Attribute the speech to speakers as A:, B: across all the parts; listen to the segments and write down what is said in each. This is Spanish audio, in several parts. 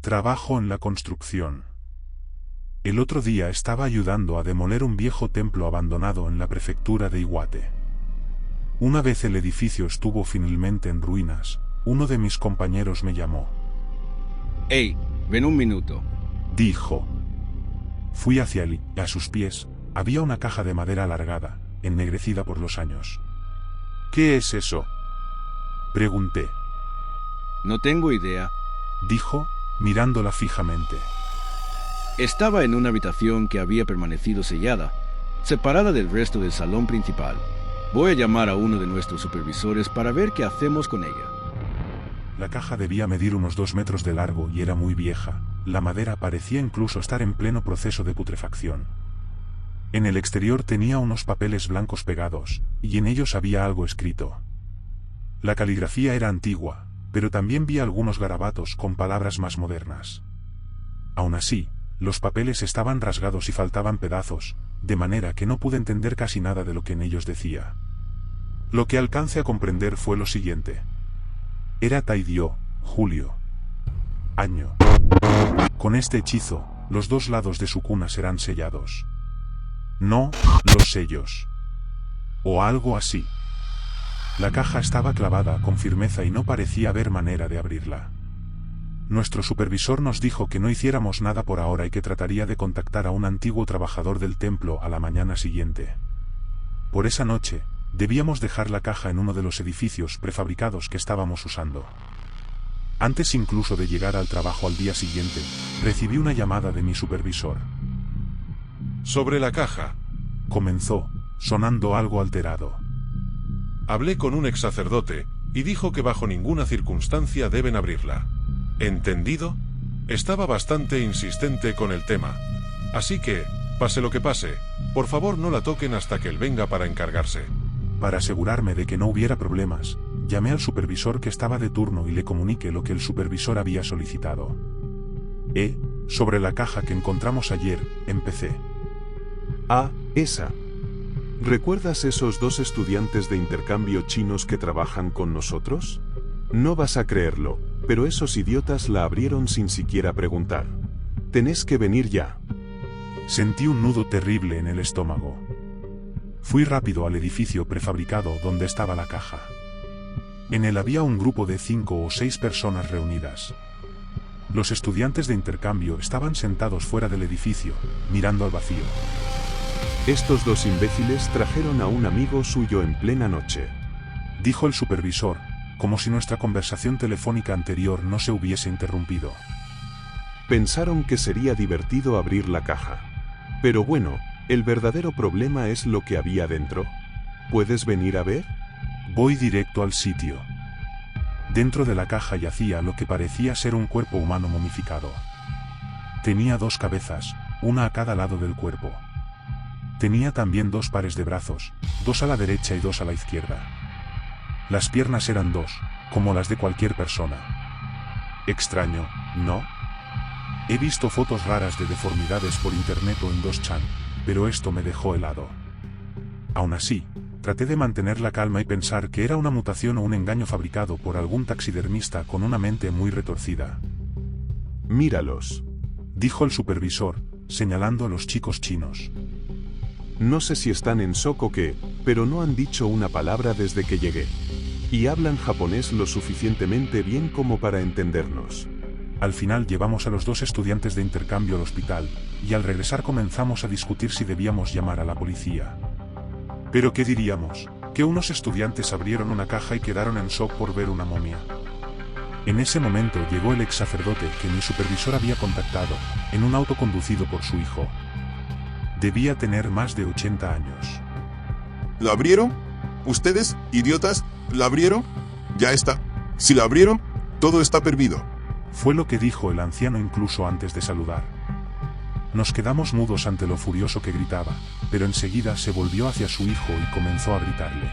A: Trabajo en la construcción. El otro día estaba ayudando a demoler un viejo templo abandonado en la prefectura de Iwate. Una vez el edificio estuvo finalmente en ruinas, uno de mis compañeros me llamó.
B: «Hey, ven un minuto»,
A: dijo. Fui hacia él y a sus pies había una caja de madera alargada, ennegrecida por los años. «¿Qué es eso?», pregunté.
B: «No tengo idea»,
A: dijo, mirándola fijamente.
B: Estaba en una habitación que había permanecido sellada, separada del resto del salón principal. Voy a llamar a uno de nuestros supervisores para ver qué hacemos con ella.
A: La caja debía medir unos 2 metros de largo y era muy vieja. La madera parecía incluso estar en pleno proceso de putrefacción. En el exterior tenía unos papeles blancos pegados, y en ellos había algo escrito. La caligrafía era antigua, pero también vi algunos garabatos con palabras más modernas. Aún así, los papeles estaban rasgados y faltaban pedazos, de manera que no pude entender casi nada de lo que en ellos decía. Lo que alcancé a comprender fue lo siguiente. Era Taidio, julio. Año. Con este hechizo, los 2 lados de su cuna serán sellados. No, los sellos. O algo así. La caja estaba clavada con firmeza y no parecía haber manera de abrirla. Nuestro supervisor nos dijo que no hiciéramos nada por ahora y que trataría de contactar a un antiguo trabajador del templo a la mañana siguiente. Por esa noche, debíamos dejar la caja en uno de los edificios prefabricados que estábamos usando. Antes incluso de llegar al trabajo al día siguiente, recibí una llamada de mi supervisor.
C: Sobre la caja,
A: comenzó, sonando algo alterado.
C: Hablé con un ex sacerdote y dijo que bajo ninguna circunstancia deben abrirla. ¿Entendido? Estaba bastante insistente con el tema. Así que, pase lo que pase, por favor no la toquen hasta que él venga para encargarse.
A: Para asegurarme de que no hubiera problemas, llamé al supervisor que estaba de turno y le comuniqué lo que el supervisor había solicitado. Sobre la caja que encontramos ayer, empecé.
D: Ah, esa. ¿Recuerdas esos 2 estudiantes de intercambio chinos que trabajan con nosotros? No vas a creerlo, pero esos idiotas la abrieron sin siquiera preguntar. Tenés que venir ya.
A: Sentí un nudo terrible en el estómago. Fui rápido al edificio prefabricado donde estaba la caja. En él había un grupo de 5 o 6 personas reunidas. Los estudiantes de intercambio estaban sentados fuera del edificio, mirando al vacío.
D: Estos 2 imbéciles trajeron a un amigo suyo en plena noche,
A: dijo el supervisor, como si nuestra conversación telefónica anterior no se hubiese interrumpido.
D: Pensaron que sería divertido abrir la caja. Pero bueno, el verdadero problema es lo que había dentro. ¿Puedes venir a ver?
A: Voy directo al sitio. Dentro de la caja yacía lo que parecía ser un cuerpo humano momificado. Tenía 2 cabezas, una a cada lado del cuerpo. Tenía también 2 pares de brazos, 2 a la derecha y 2 a la izquierda. Las piernas eran 2, como las de cualquier persona. Extraño, ¿no? He visto fotos raras de deformidades por internet o en 2chan, pero esto me dejó helado. Aún así, traté de mantener la calma y pensar que era una mutación o un engaño fabricado por algún taxidermista con una mente muy retorcida.
D: Míralos,
A: dijo el supervisor, señalando a los chicos chinos.
D: No sé si están en shock o qué, pero no han dicho una palabra desde que llegué. Y hablan japonés lo suficientemente bien como para entendernos.
A: Al final llevamos a los 2 estudiantes de intercambio al hospital, y al regresar comenzamos a discutir si debíamos llamar a la policía. ¿Pero qué diríamos? Que unos estudiantes abrieron una caja y quedaron en shock por ver una momia. En ese momento llegó el ex sacerdote que mi supervisor había contactado, en un auto conducido por su hijo. Debía tener más de 80 años.
E: ¿La abrieron? ¿Ustedes, idiotas, la abrieron? Ya está. Si la abrieron, todo está perdido.
A: Fue lo que dijo el anciano incluso antes de saludar. Nos quedamos mudos ante lo furioso que gritaba, pero enseguida se volvió hacia su hijo y comenzó a gritarle.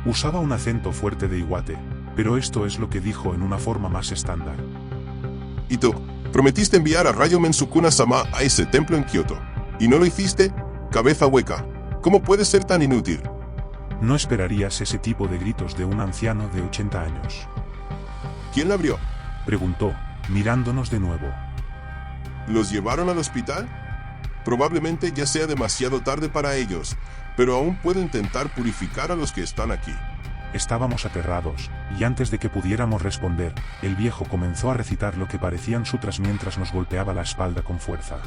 A: Usaba un acento fuerte de Iwate, pero esto es lo que dijo en una forma más estándar.
E: Ito, prometiste enviar a Rayomen Sukuna-sama a ese templo en Kioto. ¿Y no lo hiciste? Cabeza hueca. ¿Cómo puedes ser tan inútil?
A: No esperarías ese tipo de gritos de un anciano de 80 años.
E: ¿Quién la abrió?
A: Preguntó, mirándonos de nuevo.
E: ¿Los llevaron al hospital? Probablemente ya sea demasiado tarde para ellos, pero aún puedo intentar purificar a los que están aquí.
A: Estábamos aterrados, y antes de que pudiéramos responder, el viejo comenzó a recitar lo que parecían sutras mientras nos golpeaba la espalda con fuerza.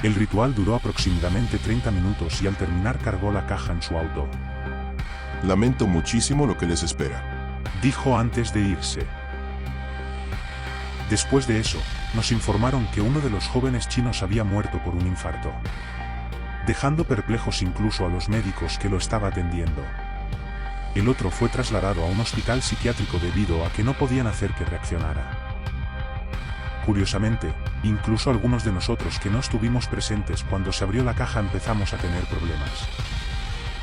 A: El ritual duró aproximadamente 30 minutos y al terminar cargó la caja en su auto.
E: Lamento muchísimo lo que les espera,
A: dijo antes de irse. Después de eso, nos informaron que uno de los jóvenes chinos había muerto por un infarto, dejando perplejos incluso a los médicos que lo estaba atendiendo. El otro fue trasladado a un hospital psiquiátrico debido a que no podían hacer que reaccionara. Curiosamente, incluso algunos de nosotros que no estuvimos presentes cuando se abrió la caja empezamos a tener problemas.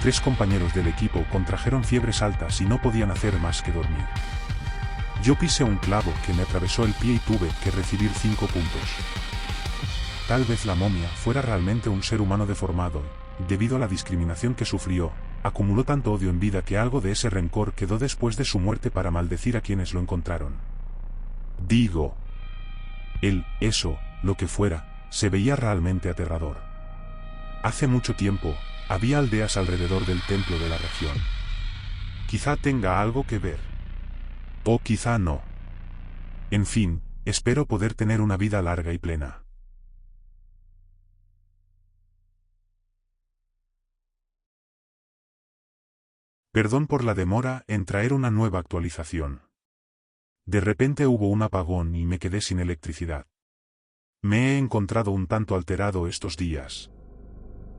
A: 3 compañeros del equipo contrajeron fiebres altas y no podían hacer más que dormir. Yo pisé un clavo que me atravesó el pie y tuve que recibir 5 puntos. Tal vez la momia fuera realmente un ser humano deformado, y, debido a la discriminación que sufrió, acumuló tanto odio en vida que algo de ese rencor quedó después de su muerte para maldecir a quienes lo encontraron. Digo, eso, lo que fuera, se veía realmente aterrador. Hace mucho tiempo, había aldeas alrededor del templo de la región. Quizá tenga algo que ver. O quizá no. En fin, espero poder tener una vida larga y plena. Perdón por la demora en traer una nueva actualización. De repente hubo un apagón y me quedé sin electricidad. Me he encontrado un tanto alterado estos días.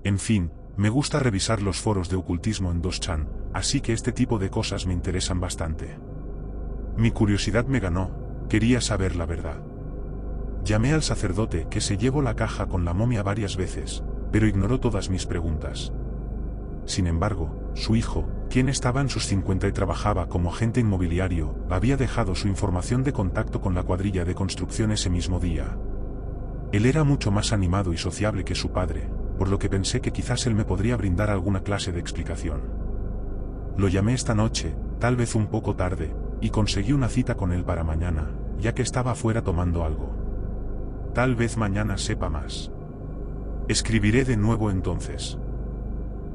A: En fin, me gusta revisar los foros de ocultismo en 2chan, así que este tipo de cosas me interesan bastante. Mi curiosidad me ganó, quería saber la verdad. Llamé al sacerdote que se llevó la caja con la momia varias veces, pero ignoró todas mis preguntas. Sin embargo, su hijo, quien estaba en sus 50 y trabajaba como agente inmobiliario, había dejado su información de contacto con la cuadrilla de construcción ese mismo día. Él era mucho más animado y sociable que su padre, por lo que pensé que quizás él me podría brindar alguna clase de explicación. Lo llamé esta noche, tal vez un poco tarde, y conseguí una cita con él para mañana, ya que estaba afuera tomando algo. Tal vez mañana sepa más. Escribiré de nuevo entonces.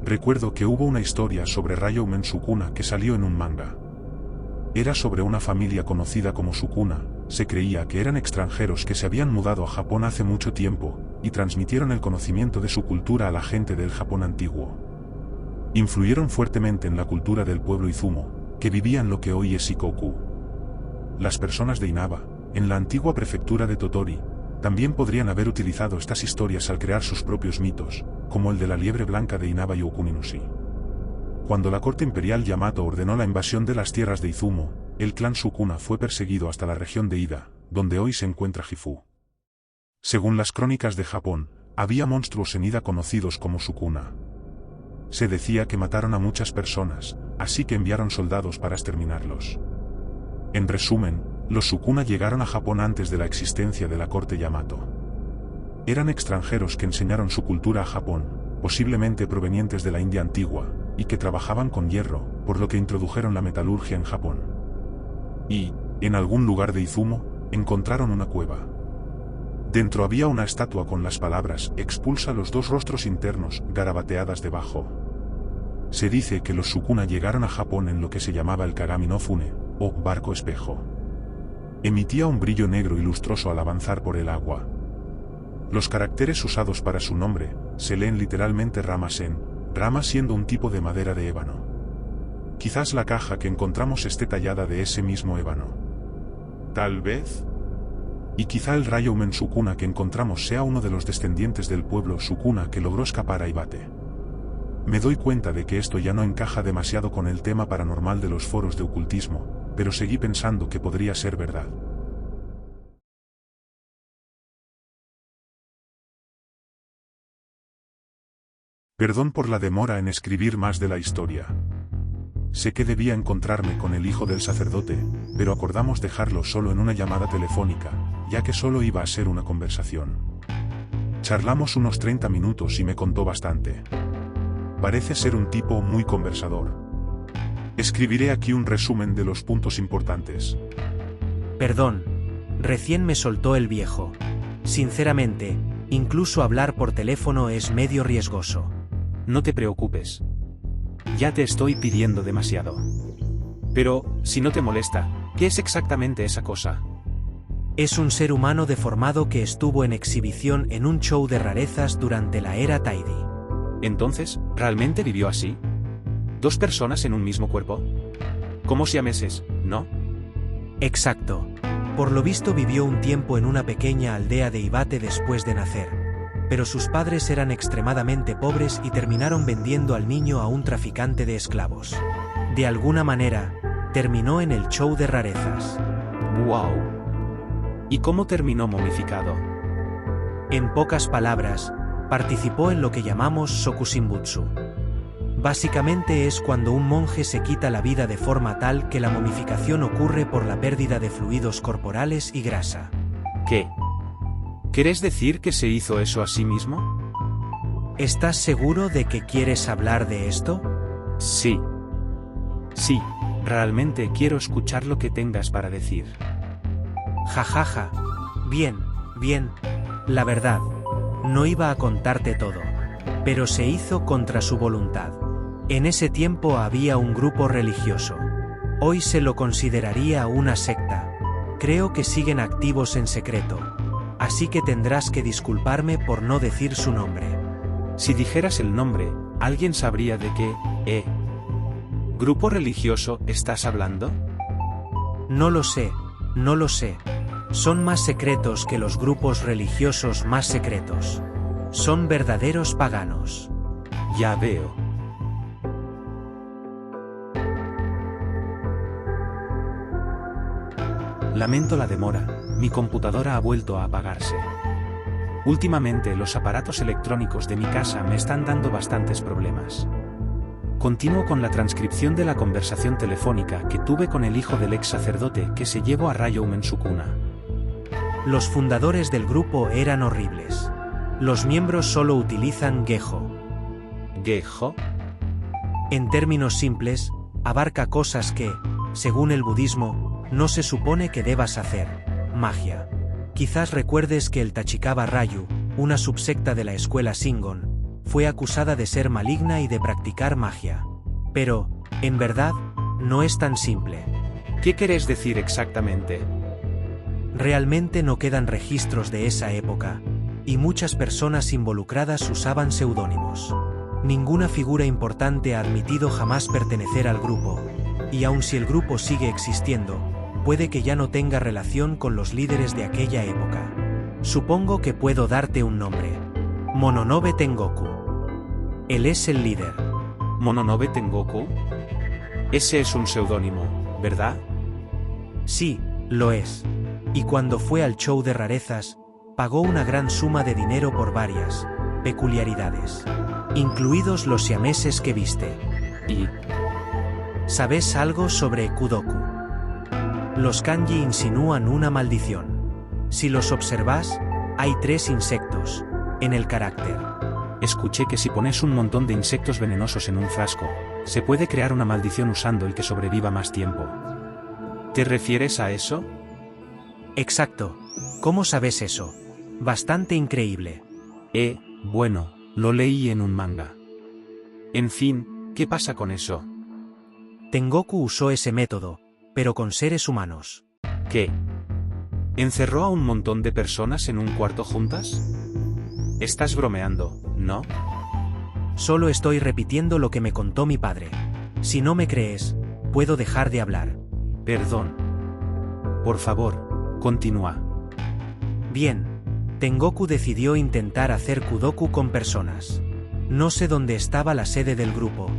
A: Recuerdo que hubo una historia sobre Ryomen Sukuna que salió en un manga. Era sobre una familia conocida como Sukuna. Se creía que eran extranjeros que se habían mudado a Japón hace mucho tiempo, y transmitieron el conocimiento de su cultura a la gente del Japón antiguo. Influyeron fuertemente en la cultura del pueblo Izumo, que vivía en lo que hoy es Shikoku. Las personas de Inaba, en la antigua prefectura de Totori, también podrían haber utilizado estas historias al crear sus propios mitos, como el de la liebre blanca de Inaba y Okuninushi. Cuando la corte imperial Yamato ordenó la invasión de las tierras de Izumo, el clan Sukuna fue perseguido hasta la región de Ida, donde hoy se encuentra Gifu. Según las crónicas de Japón, había monstruos en Ida conocidos como Sukuna. Se decía que mataron a muchas personas, así que enviaron soldados para exterminarlos. En resumen, los Sukuna llegaron a Japón antes de la existencia de la corte Yamato. Eran extranjeros que enseñaron su cultura a Japón, posiblemente provenientes de la India antigua, y que trabajaban con hierro, por lo que introdujeron la metalurgia en Japón. Y, en algún lugar de Izumo, encontraron una cueva. Dentro había una estatua con las palabras "expulsa los 2 rostros internos" garabateadas debajo. Se dice que los Sukuna llegaron a Japón en lo que se llamaba el Kagami no Fune, o barco espejo. Emitía un brillo negro y lustroso al avanzar por el agua. Los caracteres usados para su nombre se leen literalmente Rama-sen, rama siendo un tipo de madera de ébano. Quizás la caja que encontramos esté tallada de ese mismo ébano. Tal vez. Y quizá el Ryomen Sukuna que encontramos sea uno de los descendientes del pueblo Sukuna que logró escapar a Iwate. Me doy cuenta de que esto ya no encaja demasiado con el tema paranormal de los foros de ocultismo, pero seguí pensando que podría ser verdad. Perdón por la demora en escribir más de la historia. Sé que debía encontrarme con el hijo del sacerdote, pero acordamos dejarlo solo en una llamada telefónica, ya que solo iba a ser una conversación. Charlamos unos 30 minutos y me contó bastante. Parece ser un tipo muy conversador. Escribiré aquí un resumen de los puntos importantes.
F: Perdón. Recién me soltó el viejo. Sinceramente, incluso hablar por teléfono es medio riesgoso.
G: No te preocupes. Ya te estoy pidiendo demasiado. Pero, si no te molesta, ¿qué es exactamente esa cosa?
F: Es un ser humano deformado que estuvo en exhibición en un show de rarezas durante la era Tidy.
G: Entonces, ¿realmente vivió así? ¿Dos personas en un mismo cuerpo? Como siameses, ¿no?
F: Exacto. Por lo visto vivió un tiempo en una pequeña aldea de Ibate después de nacer. Pero sus padres eran extremadamente pobres y terminaron vendiendo al niño a un traficante de esclavos. De alguna manera, terminó en el show de rarezas.
G: ¡Wow! ¿Y cómo terminó momificado?
F: En pocas palabras, participó en lo que llamamos Sokusinbutsu. Básicamente es cuando un monje se quita la vida de forma tal que la momificación ocurre por la pérdida de fluidos corporales y grasa.
G: ¿Qué? ¿Querés decir que se hizo eso a sí mismo?
F: ¿Estás seguro de que quieres hablar de esto?
G: Sí. Sí, realmente quiero escuchar lo que tengas para decir.
F: Jajaja. Bien, bien. La verdad, no iba a contarte todo. Pero se hizo contra su voluntad. En ese tiempo había un grupo religioso. Hoy se lo consideraría una secta. Creo que siguen activos en secreto. Así que tendrás que disculparme por no decir su nombre.
G: Si dijeras el nombre, ¿alguien sabría de qué, grupo religioso estás hablando?
F: No lo sé, no lo sé. Son más secretos que los grupos religiosos más secretos. Son verdaderos paganos.
G: Ya veo. Lamento la demora, mi computadora ha vuelto a apagarse. Últimamente los aparatos electrónicos de mi casa me están dando bastantes problemas. Continúo con la transcripción de la conversación telefónica que tuve con el hijo del ex sacerdote que se llevó a Ryoumen Sukuna.
F: Los fundadores del grupo eran horribles. Los miembros solo utilizan Geho.
G: ¿Geho?
F: En términos simples, abarca cosas que, según el budismo, no se supone que debas hacer. Magia. Quizás recuerdes que el Tachikawa Ryu, una subsecta de la escuela Shingon, fue acusada de ser maligna y de practicar magia. Pero, en verdad, no es tan simple.
G: ¿Qué querés decir exactamente?
F: Realmente no quedan registros de esa época, y muchas personas involucradas usaban seudónimos. Ninguna figura importante ha admitido jamás pertenecer al grupo, y aun si el grupo sigue existiendo, puede que ya no tenga relación con los líderes de aquella época. Supongo que puedo darte un nombre. Mononobe Tengoku. Él es el líder.
G: ¿Mononobe Tengoku? Ese es un seudónimo, ¿verdad?
F: Sí, lo es. Y cuando fue al show de rarezas, pagó una gran suma de dinero por varias peculiaridades, incluidos los siameses que viste.
G: ¿Y
F: sabes algo sobre Kudoku? Los kanji insinúan una maldición. Si los observas, hay 3 insectos en el carácter.
G: Escuché que si pones un montón de insectos venenosos en un frasco, se puede crear una maldición usando el que sobreviva más tiempo. ¿Te refieres a eso?
F: Exacto. ¿Cómo sabes eso? Bastante increíble.
G: Bueno, lo leí en un manga. En fin, ¿qué pasa con eso?
F: Tengoku usó ese método, pero con seres humanos.
G: ¿Qué? ¿Encerró a un montón de personas en un cuarto juntas? Estás bromeando, ¿no?
F: Solo estoy repitiendo lo que me contó mi padre. Si no me crees, puedo dejar de hablar.
G: Perdón. Por favor, continúa.
F: Bien. Tengoku decidió intentar hacer Kudoku con personas. No sé dónde estaba la sede del grupo,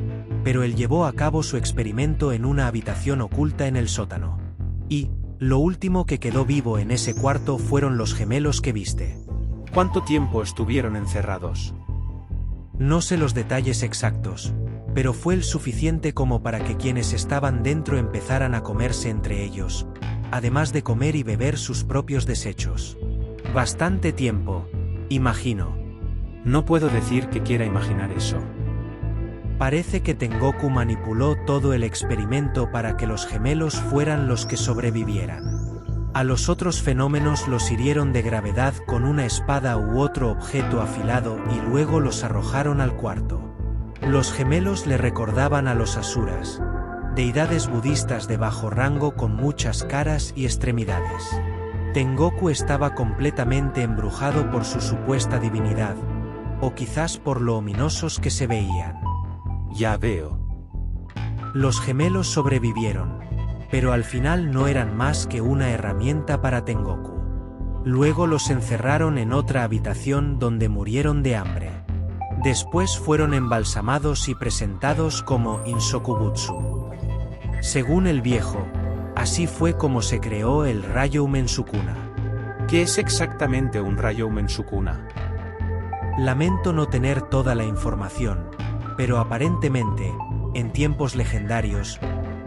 F: pero él llevó a cabo su experimento en una habitación oculta en el sótano. Y, lo último que quedó vivo en ese cuarto fueron los gemelos que viste.
G: ¿Cuánto tiempo estuvieron encerrados?
F: No sé los detalles exactos, pero fue el suficiente como para que quienes estaban dentro empezaran a comerse entre ellos, además de comer y beber sus propios desechos. Bastante tiempo, imagino.
G: No puedo decir que quiera imaginar eso.
F: Parece que Tengoku manipuló todo el experimento para que los gemelos fueran los que sobrevivieran. A los otros fenómenos los hirieron de gravedad con una espada u otro objeto afilado y luego los arrojaron al cuarto. Los gemelos le recordaban a los asuras, deidades budistas de bajo rango con muchas caras y extremidades. Tengoku estaba completamente embrujado por su supuesta divinidad, o quizás por lo ominosos que se veían.
G: Ya veo.
F: Los gemelos sobrevivieron, pero al final no eran más que una herramienta para Tengoku. Luego los encerraron en otra habitación donde murieron de hambre. Después fueron embalsamados y presentados como Insokubutsu. Según el viejo, así fue como se creó el Ryoumen Sukuna.
G: ¿Qué es exactamente un Ryoumen Sukuna?
F: Lamento no tener toda la información, pero aparentemente, en tiempos legendarios,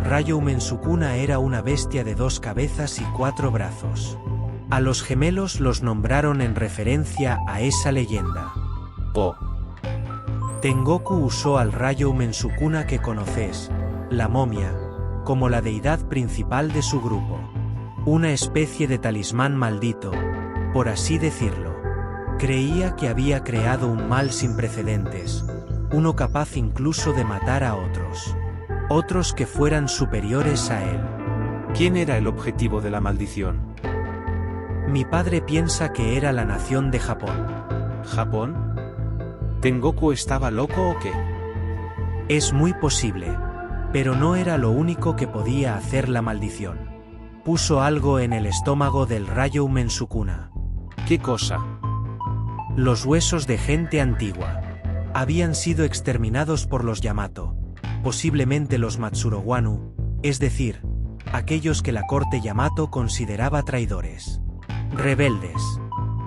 F: Ryoumen Sukuna era una bestia de 2 cabezas y 4 brazos. A los gemelos los nombraron en referencia a esa leyenda.
G: Oh.
F: Tengoku usó al Ryoumen Sukuna que conoces, la momia, como la deidad principal de su grupo. Una especie de talismán maldito, por así decirlo. Creía que había creado un mal sin precedentes, uno capaz incluso de matar a otros. Otros que fueran superiores a él.
G: ¿Quién era el objetivo de la maldición?
F: Mi padre piensa que era la nación de Japón.
G: ¿Japón? ¿Tengoku estaba loco o qué?
F: Es muy posible, pero no era lo único que podía hacer la maldición. Puso algo en el estómago del Ryoumen Sukuna.
G: ¿Qué cosa?
F: Los huesos de gente antigua. Habían sido exterminados por los Yamato, posiblemente los Matsurowanu, es decir, aquellos que la corte Yamato consideraba traidores. Rebeldes.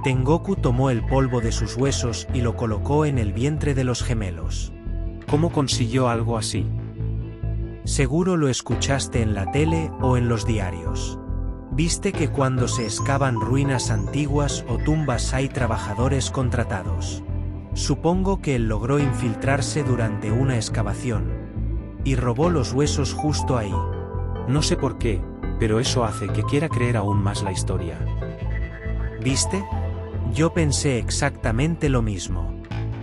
F: Tengoku tomó el polvo de sus huesos y lo colocó en el vientre de los gemelos.
G: ¿Cómo consiguió algo así?
F: Seguro lo escuchaste en la tele o en los diarios. Viste que cuando se excavan ruinas antiguas o tumbas hay trabajadores contratados. Supongo que él logró infiltrarse durante una excavación y robó los huesos justo ahí.
G: No sé por qué, pero eso hace que quiera creer aún más la historia.
F: ¿Viste? Yo pensé exactamente lo mismo.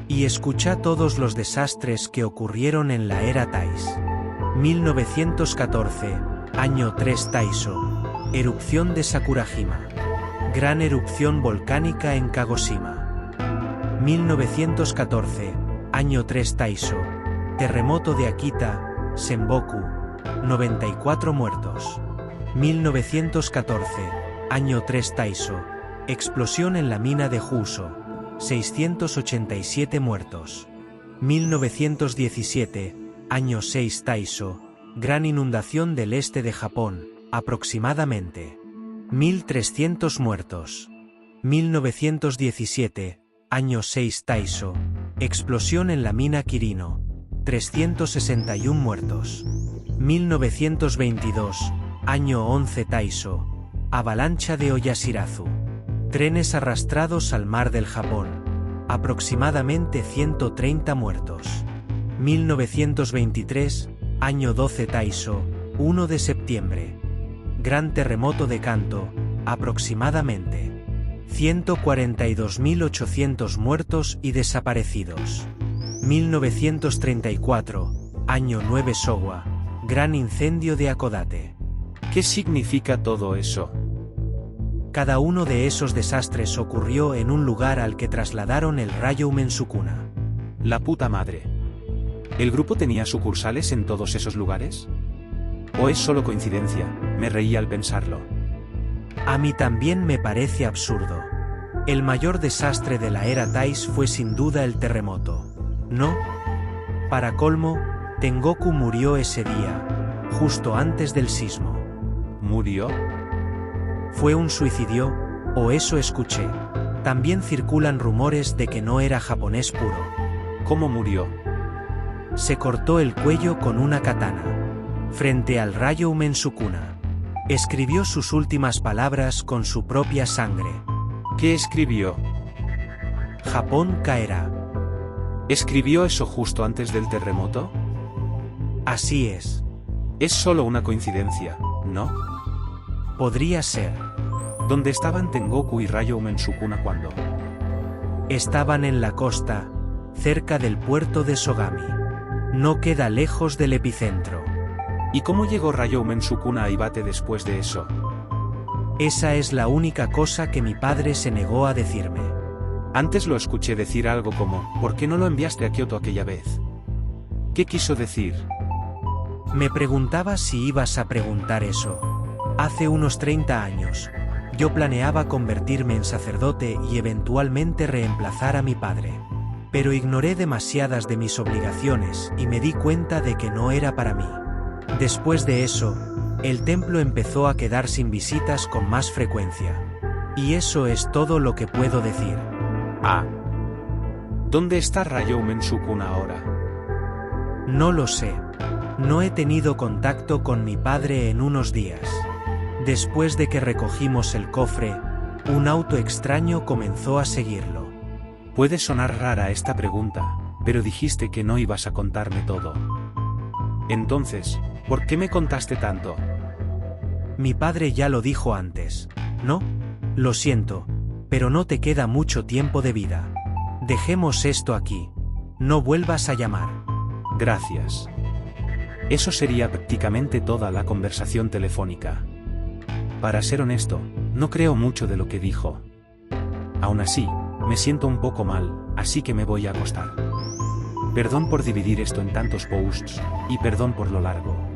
F: Y escucha todos los desastres que ocurrieron en la era Tais. 1914, año 3 Taiso. Erupción de Sakurajima. Gran erupción volcánica en Kagoshima. 1914, año 3 Taiso. Terremoto de Akita, Senboku. 94 muertos. 1914, año 3 Taiso. Explosión en la mina de Juso. 687 muertos. 1917, año 6 Taiso. Gran inundación del este de Japón, aproximadamente 1.300 muertos. 1917, año 6 Taiso. Explosión en la mina Kirino. 361 muertos. 1922, año 11 Taiso. Avalancha de Oyashirazu. Trenes arrastrados al mar del Japón. Aproximadamente 130 muertos. 1923, año 12 Taiso, 1 de septiembre. Gran terremoto de Kanto, aproximadamente 142.800 muertos y desaparecidos. 1934, año 9 Showa, gran incendio de Hakodate.
G: ¿Qué significa todo eso?
F: Cada uno de esos desastres ocurrió en un lugar al que trasladaron el Ryoumen Sukuna.
G: La puta madre. ¿El grupo tenía sucursales en todos esos lugares? ¿O es solo coincidencia? Me reí al pensarlo.
F: A mí también me parece absurdo. El mayor desastre de la era Tais fue sin duda el terremoto, ¿no? Para colmo, Tengoku murió ese día, justo antes del sismo.
G: ¿Murió?
F: Fue un suicidio, o eso escuché. También circulan rumores de que no era japonés puro.
G: ¿Cómo murió?
F: Se cortó el cuello con una katana. Frente al Ryoumen Sukuna. Escribió sus últimas palabras con su propia sangre.
G: ¿Qué escribió?
F: Japón caerá.
G: ¿Escribió eso justo antes del terremoto?
F: Así es.
G: Es solo una coincidencia, ¿no?
F: Podría ser.
G: ¿Dónde estaban Tengoku y Ryoumen Sukuna cuando?
F: Estaban en la costa, cerca del puerto de Sogami. No queda lejos del epicentro.
G: ¿Y cómo llegó Ryoumen Sukuna a Iwate después de eso?
F: Esa es la única cosa que mi padre se negó a decirme.
G: Antes lo escuché decir algo como, ¿por qué no lo enviaste a Kioto aquella vez? ¿Qué quiso decir?
F: Me preguntaba si ibas a preguntar eso. Hace unos 30 años, yo planeaba convertirme en sacerdote y eventualmente reemplazar a mi padre. Pero ignoré demasiadas de mis obligaciones y me di cuenta de que no era para mí. Después de eso, el templo empezó a quedar sin visitas con más frecuencia. Y eso es todo lo que puedo decir.
G: Ah. ¿Dónde está Ryoumen Sukuna ahora?
F: No lo sé. No he tenido contacto con mi padre en unos días. Después de que recogimos el cofre, un auto extraño comenzó a seguirlo.
G: Puede sonar rara esta pregunta, pero dijiste que no ibas a contarme todo. Entonces, ¿por qué me contaste tanto?
F: Mi padre ya lo dijo antes, ¿no? Lo siento, pero no te queda mucho tiempo de vida. Dejemos esto aquí. No vuelvas a llamar.
G: Gracias. Eso sería prácticamente toda la conversación telefónica. Para ser honesto, no creo mucho de lo que dijo. Aún así, me siento un poco mal, así que me voy a acostar. Perdón por dividir esto en tantos posts, y perdón por lo largo.